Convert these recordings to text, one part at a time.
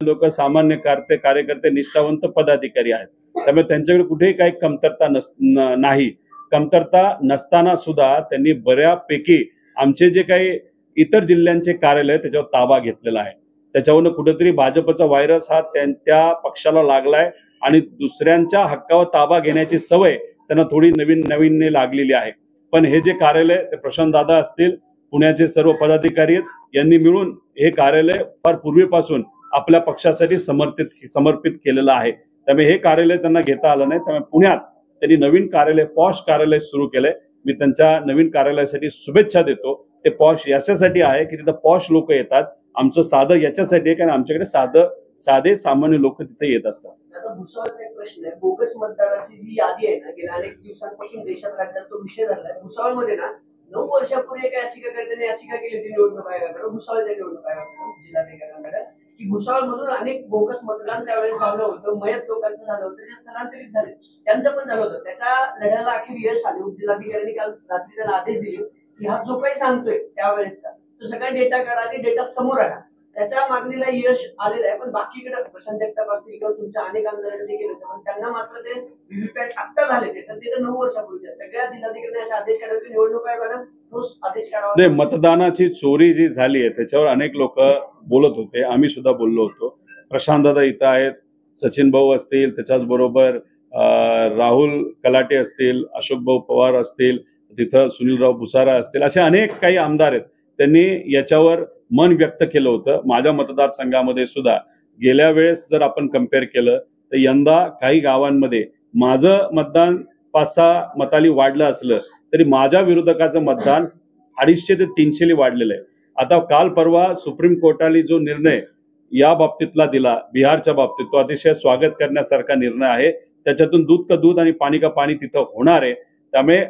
लोक सामान्य कार्यकर्ते निष्ठावंत पदाधिकारी आहेत, त्यामुळे त्यांच्याकडे कुठेही काही कमतरता नाही. कमतरता नसताना सुद्धा त्यांनी बऱ्यापैकी आमचे जे काही इतर जिल्ह्यांचे कार्यालय त्याच्यावर ताबा घेतलेला आहे. त्याच्यावरून कुठेतरी भाजपचा व्हायरस हा त्या पक्षाला लागलाय आणि दुसऱ्यांच्या हक्कावर ताबा घेण्याची सवय त्यांना थोडी नवीन लागलेली आहे. पण हे जे कार्यालय ते प्रशांत दादा असतील, पुण्याचे सर्व पदाधिकारी यांनी मिळून हे कार्यालय फार पूर्वीपासून आपल्या पक्षासाठी समर्पित केलेलं आहे. त्यामुळे हे कार्यालय त्यांना घेता आलं नाही. त्यामुळे पुण्यात त्यांनी नवीन कार्यालय, पॉश कार्यालय सुरू केलंय. मी त्यांच्या नवीन कार्यालयासाठी शुभेच्छा देतो. ते पॉश याच्यासाठी आहे की तिथं पॉश लोक येतात. आमचं साधं याच्यासाठी आहे कारण आमच्याकडे साधे सामान्य लोक तिथे येत असतात. आता भुसावळचा एक प्रश्न आहे, बोगस मतदाराची जी यादी आहे ना, गेल्या अनेक दिवसांपासून देशात राज्यात तो विषय झालाय. भुसावळमध्ये ना 9 वर्षापूर्वी एका याचिकाकर्त्याने याचिका केली होती निवडणूक आयोगाकडे, भुसावळच्या निवडणूक आयोगाकडे, जिल्हाधिकाऱ्यांकडे, की भुसावळमधून अनेक बोगस मतदान त्यावेळेस झालं होतं, मयत लोकांचं झालं होतं, जे स्थलांतरित झाले त्यांचं पण झालं होतं. त्याच्या लढ्याला अखेर यश आले. उपजिल्हाधिकाऱ्यांनी काल रात्री त्याला आदेश दिले की हा जो काही सांगतोय त्यावेळेसचा तो सगळा डेटा काढा आणि डेटा समोर आणा. त्याच्या मागणीला यश आलेलं आहे. पण बाकीकडे प्रशांत जगताप असतील किंवा तुमच्या अनेक आमदारांनी केलं होतं, पण त्यांना मात्र ते व्हीव्हीपॅट आत्ता झाले ते 9 वर्षापूर्वी सगळ्या जिल्हाधिकाऱ्यांनी असे आदेश काढले की निवडणूक आयोगानं ठोस आदेश काढावा. नाही, मतदानाची चोरी जी झाली आहे त्याच्यावर अनेक लोक बोलत होते, आम्ही सुद्धा बोललो होतो. प्रशांत दादा इथं आहेत, सचिन भाऊ असतील, त्याच्याच बरोबर राहुल कलाटे असतील, अशोक भाऊ पवार असतील, तिथं सुनीलराव भुसारा असतील, असे अनेक काही आमदार आहेत. त्यांनी याच्यावर मन व्यक्त केलं होतं. माझ्या मतदारसंघामध्ये सुद्धा गेल्या वेळेस जर आपण कम्पेअर केलं तर यंदा काही गावांमध्ये माझं मतदान 5-6 मतांनी वाढलं असलं तरी माझ्या विरोधकाचं मतदान 250 ते 300 वाढलेलं आहे. आता काल परवा सुप्रीम कोर्टाने जो निर्णय या बाबतीतला दिला, बिहारच्या बाबतीत, तो अतिशय स्वागत करण्यासारखा निर्णय आहे. त्याच्यातून दूध का दूध आणि पाणी का पाणी तिथं होणार आहे. त्यामुळे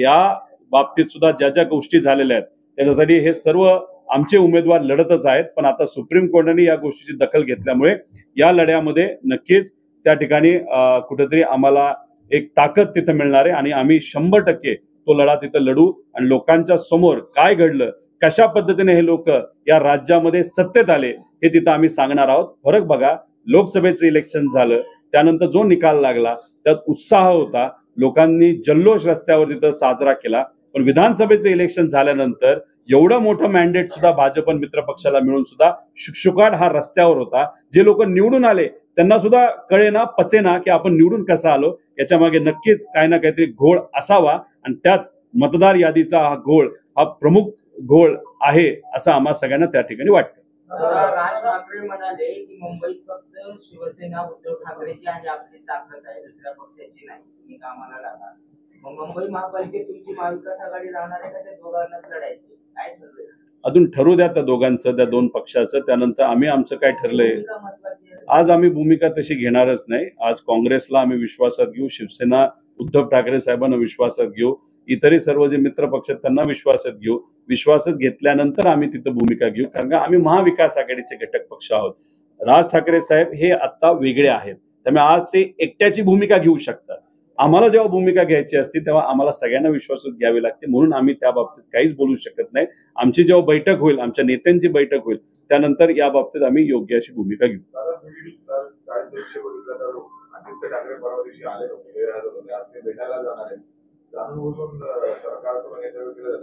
या बाबतीत सुद्धा ज्या ज्या गोष्टी झालेल्या आहेत त्याच्यासाठी हे सर्व आमचे उमेदवार लढतच आहेत. पण आता सुप्रीम कोर्टाने या गोष्टीची दखल घेतल्यामुळे या लढ्यामध्ये नक्कीच त्या ठिकाणी कुठेतरी आम्हाला एक ताकद तिथं मिळणार आहे आणि आम्ही 100% तो लढा तिथं लढू आणि लोकांच्या समोर काय घडलं, कशा पद्धतीने हे लोक या राज्यामध्ये सत्तेत आले हे तिथं आम्ही सांगणार आहोत. फरक बघा, लोकसभेचं इलेक्शन झालं त्यानंतर जो निकाल लागला त्यात उत्साह होता, लोकांनी जल्लोष रस्त्यावर तिथं साजरा केला. पण विधानसभेचं इलेक्शन झाल्यानंतर एवढं मोठं मॅन्डेट सुद्धा भाजप मित्र पक्षाला मिळून सुद्धा शुकशुकाट हा रस्त्यावर होता. जे लोक निवडून आले त्यांना सुद्धा कळेना पचेना की आपण निवडून कसं आलो. याच्या मागे नक्कीच काही ना काहीतरी घोळ असावा आणि त्यात मतदार यादीचा हा घोळ हा प्रमुख घोळ आहे असं आम्हा सगळ्यांना त्या ठिकाणी वाटतं. राज ठाकरे म्हणाले की मुंबईत फक्त शिवसेना उद्धव ठाकरेची आणि आपली ताकद आहे, दुसऱ्या पक्षाची नाही, तुम्ही कामाला लागा. मग मुंबई महापालिकेत तुमची महाविकास आघाडी राहणार आहे का त्या दोघांनाच लढायची? काय ठरलंय अजून ठरवू द्या त्या दोघांचं, त्या 2 पक्षाचं. त्यानंतर आम्ही आमचं काय ठरलंय आज आम्ही भूमिका तशी घेणारच नाही. आज काँग्रेसला आम्ही विश्वासात घेऊ, शिवसेना उद्धव ठाकरे साहेबांना विश्वासात घेऊ, इतरही सर्व जे मित्र पक्ष आहेत त्यांना विश्वासात घेऊ. विश्वासात घेतल्यानंतर आम्ही तिथं भूमिका घेऊ, कारण का आम्ही महाविकास आघाडीचे घटक पक्ष आहोत. राज ठाकरे साहेब हे आता वेगळे आहेत, त्यामुळे आज ते एकट्याची भूमिका घेऊ शकतात. आम्हाला जेव्हा भूमिका घ्यायची असते तेव्हा आम्हाला सगळ्यांना विश्वासात घ्यावी लागते, म्हणून आम्ही त्या बाबतीत काहीच बोलू शकत नाही. आमची जेव्हा बैठक होईल, आमच्या नेत्यांची बैठक होईल, त्यानंतर या बाबतीत आम्ही योग्य अशी भूमिका घेऊ.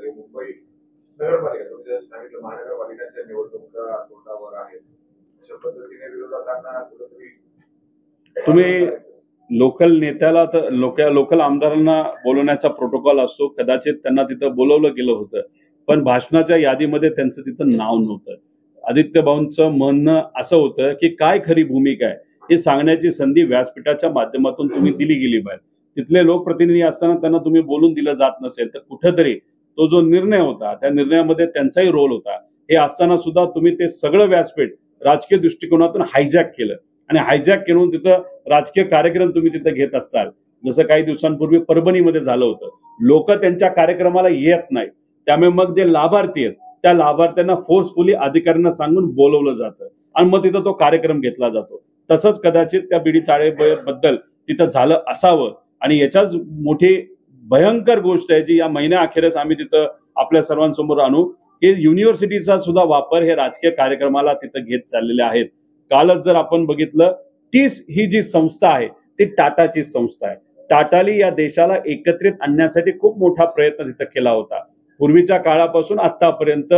मुंबई नगरपालिका सांगितलं महानगरपालिकांच्या निवडणुका तोंडावर आहेत, अशा पद्धतीने विरोधकांना कुठेतरी तुम्ही लोकल नेत्याला तर लोकल आमदारांना बोलवण्याचा प्रोटोकॉल असतो, कदाचित त्यांना तिथं बोलवलं गेलं होतं पण भाषणाच्या यादीमध्ये त्यांचं तिथं नाव नव्हतं. आदित्य भाऊंचं म्हणणं असं होतं की काय खरी भूमिका आहे हे सांगण्याची संधी व्यासपीठाच्या माध्यमातून तुम्ही दिली गेली पाहिजे. तिथले लोकप्रतिनिधी असताना त्यांना तुम्ही बोलून दिलं जात नसेल तर कुठेतरी तो जो निर्णय होता त्या निर्णयामध्ये त्यांचाही रोल होता. हे असताना सुद्धा तुम्ही ते सगळं व्यासपीठ राजकीय दृष्टिकोनातून हायजॅक केलं आणि हायजॅक करून तिथं राजकीय कार्यक्रम तुम्ही तिथं घेत असाल. जसं काही दिवसांपूर्वी परभणीमध्ये झालं होतं, लोक त्यांच्या कार्यक्रमाला येत नाही, त्यामुळे मग जे लाभार्थी आहेत त्या लाभार्थ्यांना फोर्सफुली अधिकाऱ्यांना सांगून बोलवलं जातं आणि मग तिथं तो कार्यक्रम घेतला जातो. तसंच कदाचित त्या बीडी चाळेबद्दल तिथं झालं असावं आणि याच्याच मोठी भयंकर गोष्ट आहे जी या महिन्याअखेरच आम्ही तिथं आपल्या सर्वांसमोर आणू की युनिव्हर्सिटीचा सुद्धा वापर हे राजकीय कार्यक्रमाला तिथं घेत चाललेले आहेत. कालच जर आपण बघितलं, टीस ही जी संस्था आहे ती टाटाची संस्था आहे. टाटाली या देशाला एकत्रित आणण्यासाठी खूप मोठा प्रयत्न तिथं केला होता. पूर्वीच्या काळापासून आतापर्यंत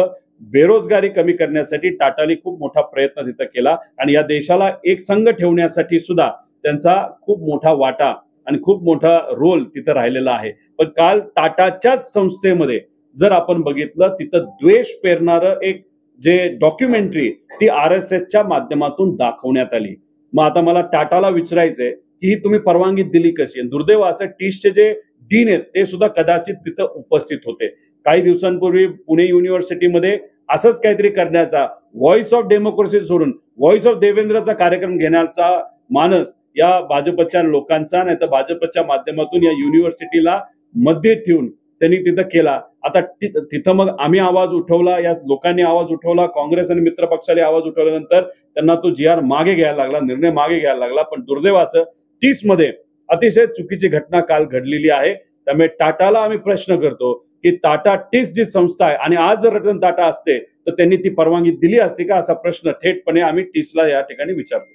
बेरोजगारी कमी करण्यासाठी टाटाली खूप मोठा प्रयत्न तिथं केला आणि या देशाला एक संघ ठेवण्यासाठी सुद्धा त्यांचा खूप मोठा वाटा आणि खूप मोठा रोल तिथं राहिलेला आहे. पण काल टाटाच्याच संस्थेमध्ये जर आपण बघितलं, तिथं द्वेष पेरणारं एक जे डॉक्युमेंटरी ती RSSच्या माध्यमातून दाखवण्यात आली. मग आता मला टाटाला विचारायचंय की ही तुम्ही परवानगी दिली कशी? दुर्दैव असं टीसचे जे डीन आहेत ते सुद्धा कदाचित तिथं उपस्थित होते. काही दिवसांपूर्वी पुणे युनिव्हर्सिटीमध्ये असंच काहीतरी करण्याचा, व्हॉइस ऑफ डेमोक्रेसी सोडून व्हॉइस ऑफ देवेंद्रचा कार्यक्रम घेण्याचा मानस या भाजपच्या लोकांचा, नाही तर भाजपच्या माध्यमातून या युनिव्हर्सिटीला मध्ये ठेवून त्यांनी तिथं केला. आता तिथं मग आम्ही आवाज उठवला, या लोकांनी आवाज उठवला, काँग्रेस आणि मित्र पक्षाने आवाज उठवल्यानंतर त्यांना तो GR मागे घ्यायला लागला, निर्णय मागे घ्यायला लागला. पण दुर्दैवाचं टीसमध्ये अतिशय चुकीची घटना काल घडलेली आहे. त्यामुळे टाटाला आम्ही प्रश्न करतो की टाटा टीस जी संस्था आहे आणि आज जर रतन टाटा असते तर त्यांनी ती परवानगी दिली असती का, असा प्रश्न थेटपणे आम्ही टीसला या ठिकाणी विचारतो.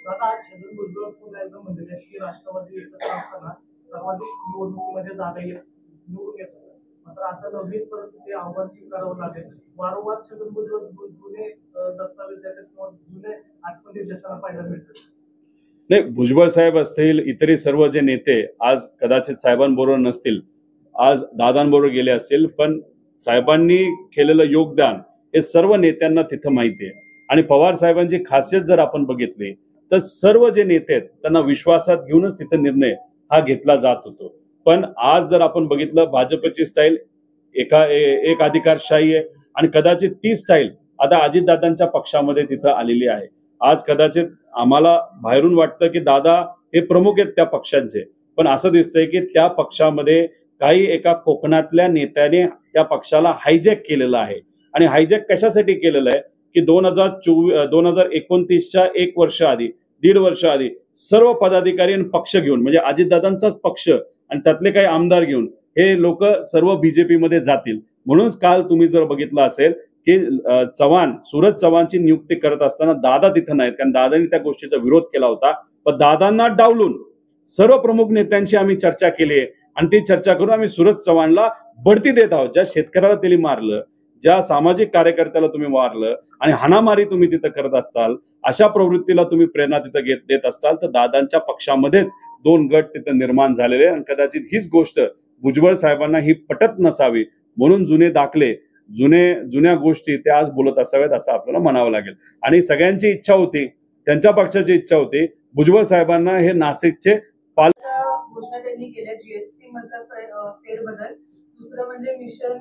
आता छगन भुजबळ पुन्हा एकदा म्हणले की राष्ट्रवादी एकत्र असताना सर्वाधिक निवडणुकीमध्ये जागा निवडून येतात. मात्र आता नवीन परिस्थिती आव्हान स्वीकारावं लागेल. वारंवार छगन भुजबळ जुने दस्तावेज देतात किंवा जुने आठवणी देताना पाहायला मिळतात. नाही, भुजबळ साहेब असतील, इतरही सर्व जे नेते आज कदाचित साहेबांबरोबर नसतील, आज दादांबरोबर गेले असतील, पण साहेबांनी केलेलं योगदान हे सर्व नेत्यांना तिथं माहिती आहे. आणि पवार साहेबांची खासियत जर आपण बघितली तर सर्व जे नेते आहेत त्यांना विश्वासात घेऊनच तिथं निर्णय हा घेतला जात होतो. पण आज जर आपण बघितलं, भाजपची स्टाईल एक अधिकारशाही आहे आणि कदाचित ती स्टाईल आता अजितदादांच्या पक्षामध्ये तिथं आलेली आहे. आज कदाचित आम्हाला बाहेरून वाटतं की दादा हे प्रमुख आहेत त्या पक्षांचे, पण असं दिसतंय की त्या पक्षामध्ये काही एका कोकणातल्या नेत्याने त्या पक्षाला हायजॅक केलेलं आहे. आणि हायजॅक कशासाठी केलेलं आहे की 2029च्या 1 वर्ष आधी सर्व पदाधिकारी आणि पक्ष घेऊन, म्हणजे अजितदादांचाच पक्ष आणि त्यातले काही आमदार घेऊन हे लोक सर्व BJP मध्ये जातील. म्हणून काल तुम्ही जर बघितलं असेल की सूरज चव्हाणची नियुक्ती करत असताना दादा तिथं नाहीत, कारण दादांनी त्या गोष्टीचा विरोध केला होता. पण दादांना डावलून सर्व प्रमुख नेत्यांशी आम्ही चर्चा केली आहे आणि ती चर्चा करून आम्ही सूरज चव्हाणला बढती देत आहोत. ज्या शेतकऱ्याला त्यांनी मारलं, ज्या सामाजिक कार्यकर्त्याला तुम्ही मारलं आणि हाणामारी तुम्ही तिथं करत असताल, अशा प्रवृत्तीला तुम्ही प्रेरणा तिथं देत असाल तर दादांच्या पक्षामध्येच 2 गट तिथं निर्माण झालेले. आणि कदाचित हीच गोष्ट भुजबळ साहेबांना ही पटत नसावी, म्हणून जुने दाखले, जुन्या गोष्टी ते आज बोलत असाव्यात असं आपल्याला म्हणावं लागेल. आणि सगळ्यांची इच्छा होती, त्यांच्या पक्षाची इच्छा होती, भुजबळ साहेबांना हे नाशिकचे घोषणा त्यांनी केल्या GST मधला फेरबदल. दुसरं म्हणजे मिशन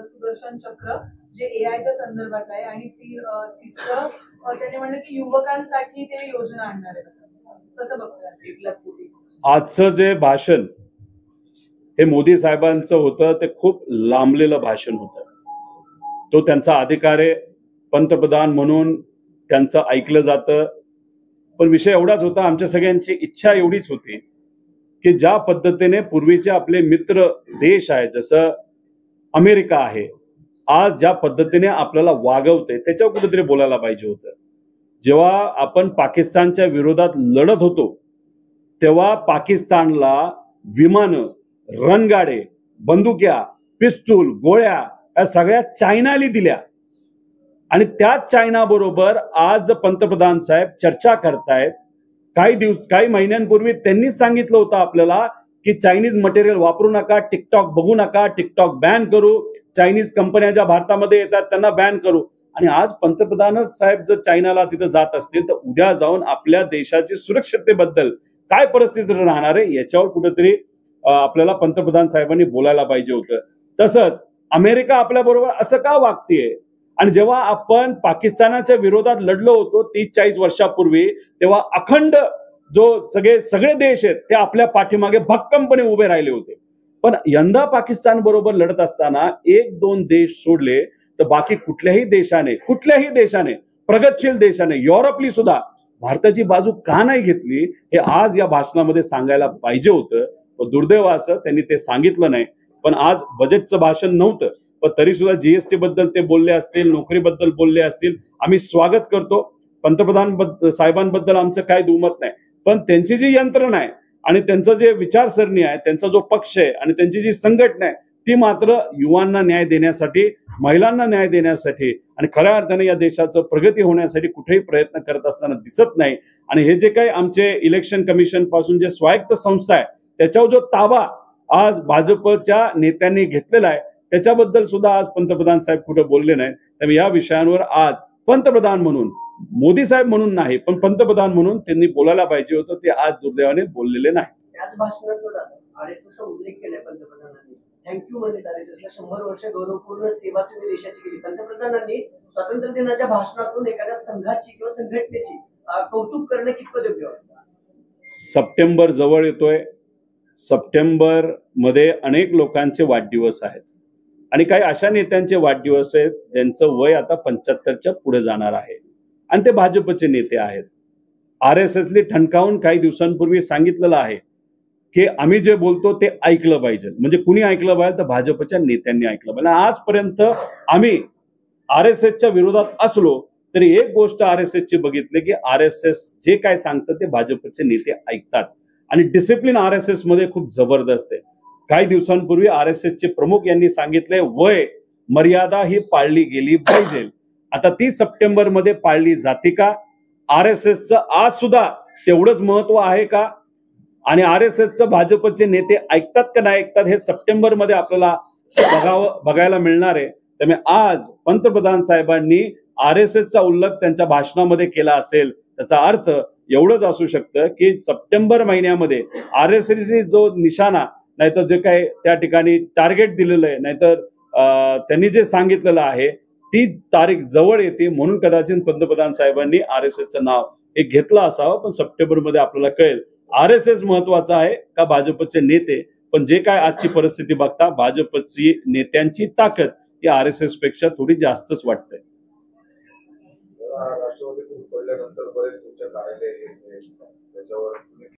सुदर्शन चक्र जे AI च्या संदर्भात आहे. आणि तिसरं त्यांनी म्हणलं की युवकांसाठी ते योजना आणणार आहे. कसं बघताय? 1 लाख कोटी. आजचं जे भाषण हे मोदी साहेबांचं होतं ते खूप लांबलेलं भाषण होतं. तो त्यांचा अधिकार आहे, पंतप्रधान म्हणून त्यांचं ऐकलं जातं. पण विषय एवढाच होता, आमच्या सगळ्यांची इच्छा एवढीच होती की ज्या पद्धतीने पूर्वीचे आपले मित्र देश आहे, जसं अमेरिका आहे, आज ज्या पद्धतीने आपल्याला वागवते त्याच्यावर कुठेतरी बोलायला पाहिजे होतं. जेव्हा आपण पाकिस्तानच्या विरोधात लढत होतो तेव्हा पाकिस्तानला विमानं, रणगाडे, बंदुक्या, पिस्तूल, गोळ्या या सगळ्या चायनाला दिल्या. आणि त्याच चायना बरोबर आज पंतप्रधान साहेब चर्चा करतायत. काही महिन्यांपूर्वी त्यांनीच सांगितलं होतं आपल्याला की चायनीज मटेरियल वापरू नका, टिकटॉक बघू नका, टिकटॉक बॅन करू, चायनीज कंपन्या ज्या भारतामध्ये येतात त्यांना बॅन करू. आणि आज पंतप्रधानच साहेब जर चायनाला तिथं जात असतील तर उद्या जाऊन आपल्या देशाची सुरक्षिततेबद्दल काय परिस्थिती राहणार आहे याच्यावर कुठेतरी आपल्याला पंतप्रधान साहेबांनी बोलायला पाहिजे होतं. तसंच अमेरिका आपल्या बरोबर असं का वागतेय? आणि जेव्हा आपण पाकिस्तानाच्या विरोधात लढलो होतो 30-40 वर्षापूर्वी, तेव्हा अखंड जो सगळे देश आहेत ते आपल्या पाठीमागे भक्कमपणे उभे राहिले होते. पण यंदा पाकिस्तान बरोबर लढत असताना 1-2 देश सोडले तर बाकी कुठल्याही देशाने प्रगतशील देशाने, युरोपली सुद्धा भारताची बाजू का नाही घेतली हे आज या भाषणामध्ये सांगायला पाहिजे होतं. दुर्दैव असं त्यांनी ते सांगितलं नाही. पण आज बजेटचं भाषण नव्हतं, पण तरी सुद्धा GST बद्दल ते बोलले असतील, नोकरीबद्दल बोलले असतील, आम्ही स्वागत करतो. साहेबांबद्दल आमचं काय दुमत नाही, पण त्यांची जी यंत्रणा आहे आणि त्यांचं जे विचारसरणी आहे, त्यांचा जो पक्ष आहे आणि त्यांची जी संघटना आहे ती मात्र युवांना न्याय देण्यासाठी, महिलांना न्याय देण्यासाठी आणि खऱ्या अर्थाने या देशाचं प्रगती होण्यासाठी कुठेही प्रयत्न करत असताना दिसत नाही. आणि हे जे काही आमचे इलेक्शन कमिशन पासून जे स्वायत्त संस्था आहे त्याच्यावर जो ताबा आज भाजपच्या नेत्यांनी घेतलेला आहे त्याच्याबद्दल सुद्धा आज पंतप्रधान साहेब कुठे बोलले नाही. त्यामुळे या विषयांवर आज पंतप्रधान म्हणून, मोदी साहेब म्हणून नाही पण पंतप्रधान म्हणून त्यांनी बोलायला पाहिजे होतं, ते आज दुर्दैवाने बोललेले नाही. त्याच भाषणात आरएसएसचा उल्लेख केलाय पंतप्रधानांनी. थँक्यू म्हणले आरएसएसला, 100 वर्ष गौरवपूर्ण सेवा तुम्ही देशाची केली. पंतप्रधानांनी स्वातंत्र्य दिनाच्या भाषणातून एखाद्या संघाची किंवा संघटनेची कौतुक करणं कितपत योग्य वाटतं? सप्टेंबर जवळ येतोय. सप्टेंबर मध्ये अनेक लोकांचे वाढदिवस आहेत आणि काही अशा नेत्यांचे वाढदिवस आहेत ज्यांचं वय आता 75च्या पुढे जाणार आहे आणि ते भाजपचे नेते आहेत. RSSने ठणकावून काही दिवसांपूर्वी सांगितलेलं आहे की आम्ही जे बोलतो ते ऐकलं पाहिजे. म्हणजे कुणी ऐकलं पाहिजे तर भाजपच्या नेत्यांनी ऐकलं पाहिजे. आजपर्यंत आम्ही RSSच्या विरोधात असलो तरी एक गोष्ट RSSची बघितली की RSS जे काय सांगतं ते भाजपचे नेते ऐकतात आणि डिसिप्लिन RSS मध्ये खूप जबरदस्त आहे. काही दिवसांपूर्वी RSSचे प्रमुख यांनी सांगितले वय मर्यादा ही पाळली गेली पाहिजे. आता 30 सप्टेंबरमध्ये पाळली जाते का? RSSचं आज सुद्धा तेवढंच महत्व आहे का? आणि RSSचं भाजपचे नेते ऐकतात का नाही ऐकतात हे सप्टेंबरमध्ये आपल्याला बघायला मिळणार आहे. त्यामुळे आज पंतप्रधान साहेबांनी RSSचा उल्लेख त्यांच्या भाषणामध्ये केला असेल त्याचा अर्थ एवढंच असू शकतं की सप्टेंबर महिन्यामध्ये RSSने जो निशाणा नाहीतर जे काही त्या ठिकाणी टार्गेट दिलेलं आहे नाहीतर त्यांनी जे सांगितलेलं आहे ती तारीख जवळ येते म्हणून कदाचित पंतप्रधान साहेबांनी RSSचं नाव एक घेतलं असावं. पण सप्टेंबरमध्ये आपल्याला कळेल RSS महत्वाचं आहे का भाजपचे नेते. पण जे काय आजची परिस्थिती बघता भाजपची नेत्यांची ताकद ही RSS पेक्षा थोडी जास्तच वाटते. राष्ट्रवादी पडल्यानंतर बरेच तुमच्या कार्यालय त्याच्यावर